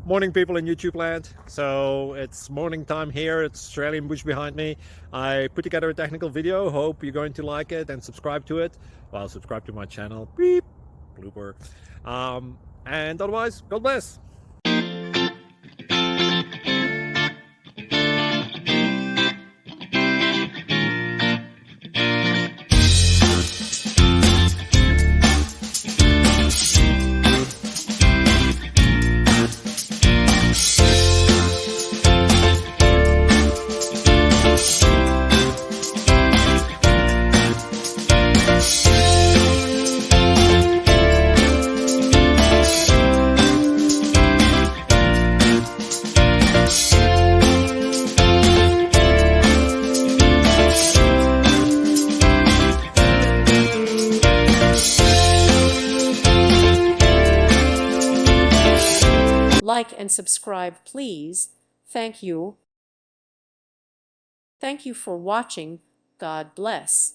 Morning, people in YouTube land. So it's morning time here. It's Australian bush behind me. I put together a technical video. Hope you're going to like it and subscribe to it. Well, subscribe to my channel. Beep. Blooper. And otherwise, God bless. Like and subscribe, please. Thank you. Thank you for watching. God bless.